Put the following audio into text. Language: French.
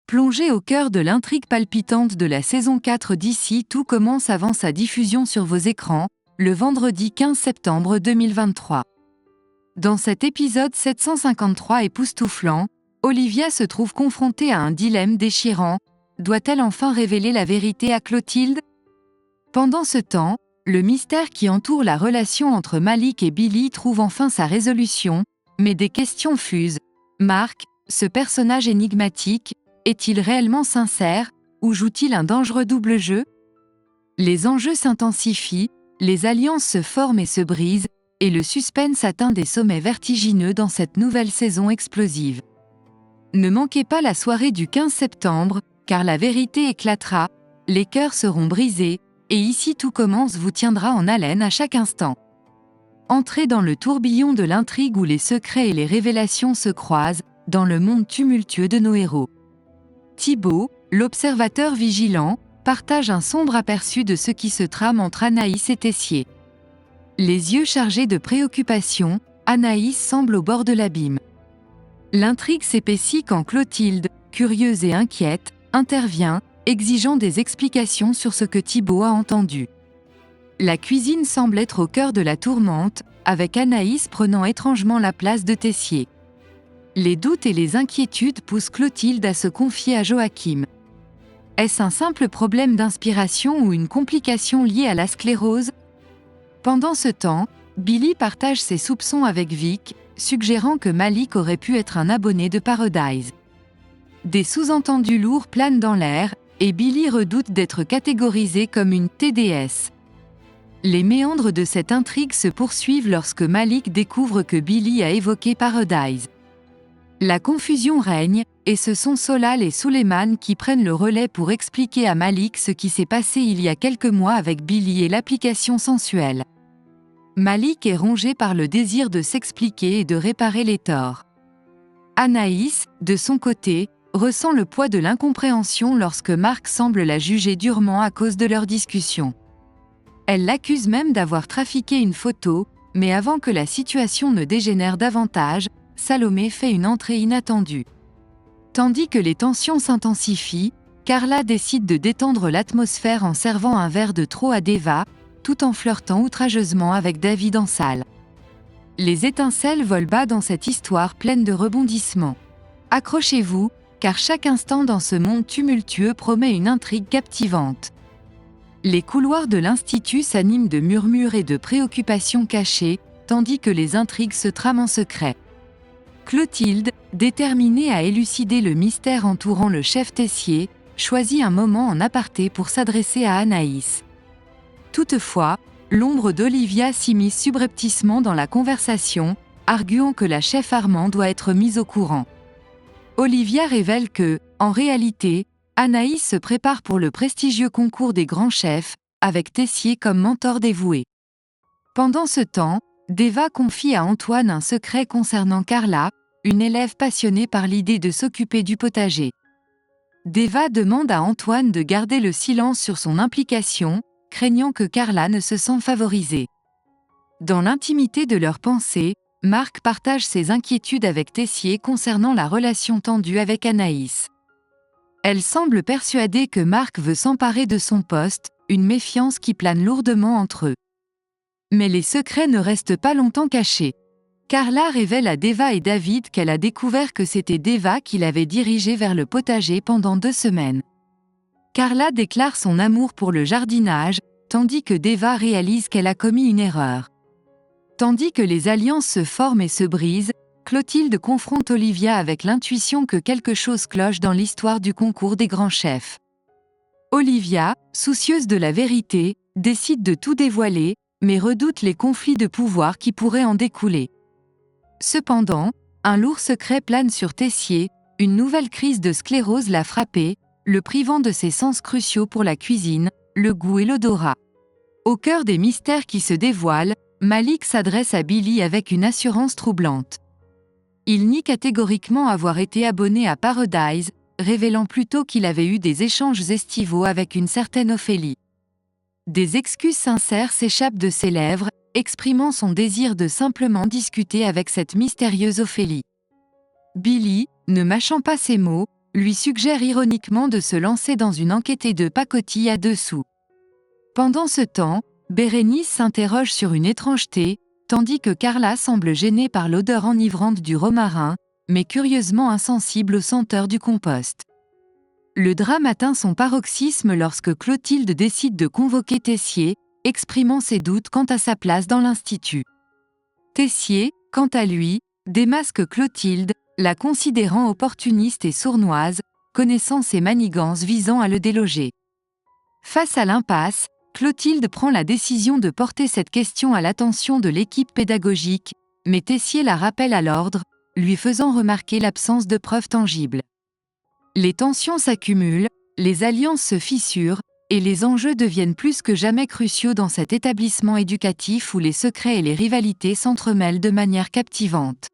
Plongez au cœur de l'intrigue palpitante de la saison 4 d'ici Tout commence avant sa diffusion sur vos écrans, le vendredi 15 septembre 2023. Dans cet épisode 753 époustouflant, Olivia se trouve confrontée à un dilemme déchirant. Doit-elle enfin révéler la vérité à Clotilde? Pendant ce temps, le mystère qui entoure la relation entre Malik et Billy trouve enfin sa résolution, mais des questions fusent. Mark, ce personnage énigmatique, est-il réellement sincère, ou joue-t-il un dangereux double jeu? Les enjeux s'intensifient, les alliances se forment et se brisent, et le suspense atteint des sommets vertigineux dans cette nouvelle saison explosive. Ne manquez pas la soirée du 15 septembre, car la vérité éclatera, les cœurs seront brisés, et Ici Tout commence vous tiendra en haleine à chaque instant. Entrez dans le tourbillon de l'intrigue où les secrets et les révélations se croisent, dans le monde tumultueux de nos héros. Thibaut, l'observateur vigilant, partage un sombre aperçu de ce qui se trame entre Anaïs et Tessier. Les yeux chargés de préoccupation, Anaïs semble au bord de l'abîme. L'intrigue s'épaissit quand Clotilde, curieuse et inquiète, intervient, exigeant des explications sur ce que Thibaut a entendu. La cuisine semble être au cœur de la tourmente, avec Anaïs prenant étrangement la place de Tessier. Les doutes et les inquiétudes poussent Clotilde à se confier à Joachim. Est-ce un simple problème d'inspiration ou une complication liée à la sclérose? Pendant ce temps, Billy partage ses soupçons avec Vic, suggérant que Malik aurait pu être un abonné de Paradise. Des sous-entendus lourds planent dans l'air, et Billy redoute d'être catégorisé comme une TDS. Les méandres de cette intrigue se poursuivent lorsque Malik découvre que Billy a évoqué Paradise. La confusion règne, et ce sont Solal et Suleiman qui prennent le relais pour expliquer à Malik ce qui s'est passé il y a quelques mois avec Billy et l'application sensuelle. Malik est rongé par le désir de s'expliquer et de réparer les torts. Anaïs, de son côté, ressent le poids de l'incompréhension lorsque Mark semble la juger durement à cause de leur discussion. Elle l'accuse même d'avoir trafiqué une photo, mais avant que la situation ne dégénère davantage, Salomé fait une entrée inattendue. Tandis que les tensions s'intensifient, Carla décide de détendre l'atmosphère en servant un verre de trop à Deva, tout en flirtant outrageusement avec David en salle. Les étincelles volent bas dans cette histoire pleine de rebondissements. Accrochez-vous, car chaque instant dans ce monde tumultueux promet une intrigue captivante. Les couloirs de l'Institut s'animent de murmures et de préoccupations cachées, tandis que les intrigues se trament en secret. Clotilde, déterminée à élucider le mystère entourant le chef Tessier, choisit un moment en aparté pour s'adresser à Anaïs. Toutefois, l'ombre d'Olivia s'immisce subrepticement dans la conversation, arguant que la chef Armand doit être mise au courant. Olivia révèle que, en réalité, Anaïs se prépare pour le prestigieux concours des grands chefs, avec Tessier comme mentor dévoué. Pendant ce temps, Deva confie à Antoine un secret concernant Carla, une élève passionnée par l'idée de s'occuper du potager. Deva demande à Antoine de garder le silence sur son implication, craignant que Carla ne se sente favorisée. Dans l'intimité de leurs pensées, Mark partage ses inquiétudes avec Tessier concernant la relation tendue avec Anaïs. Elle semble persuadée que Mark veut s'emparer de son poste, une méfiance qui plane lourdement entre eux. Mais les secrets ne restent pas longtemps cachés. Carla révèle à Deva et David qu'elle a découvert que c'était Deva qui l'avait dirigée vers le potager pendant 2 semaines. Carla déclare son amour pour le jardinage, tandis que Deva réalise qu'elle a commis une erreur. Tandis que les alliances se forment et se brisent, Clotilde confronte Olivia avec l'intuition que quelque chose cloche dans l'histoire du concours des grands chefs. Olivia, soucieuse de la vérité, décide de tout dévoiler, mais redoute les conflits de pouvoir qui pourraient en découler. Cependant, un lourd secret plane sur Tessier, une nouvelle crise de sclérose l'a frappé, le privant de ses sens cruciaux pour la cuisine, le goût et l'odorat. Au cœur des mystères qui se dévoilent, Malik s'adresse à Billy avec une assurance troublante. Il nie catégoriquement avoir été abonné à Paradise, révélant plutôt qu'il avait eu des échanges estivaux avec une certaine Ophélie. Des excuses sincères s'échappent de ses lèvres, exprimant son désir de simplement discuter avec cette mystérieuse Ophélie. Billy, ne mâchant pas ses mots, lui suggère ironiquement de se lancer dans une enquête de pacotille à 2 sous. Pendant ce temps, Bérénice s'interroge sur une étrangeté, tandis que Carla semble gênée par l'odeur enivrante du romarin, mais curieusement insensible aux senteurs du compost. Le drame atteint son paroxysme lorsque Clotilde décide de convoquer Tessier, exprimant ses doutes quant à sa place dans l'institut. Tessier, quant à lui, démasque Clotilde, la considérant opportuniste et sournoise, connaissant ses manigances visant à le déloger. Face à l'impasse, Clotilde prend la décision de porter cette question à l'attention de l'équipe pédagogique, mais Tessier la rappelle à l'ordre, lui faisant remarquer l'absence de preuves tangibles. Les tensions s'accumulent, les alliances se fissurent, et les enjeux deviennent plus que jamais cruciaux dans cet établissement éducatif où les secrets et les rivalités s'entremêlent de manière captivante.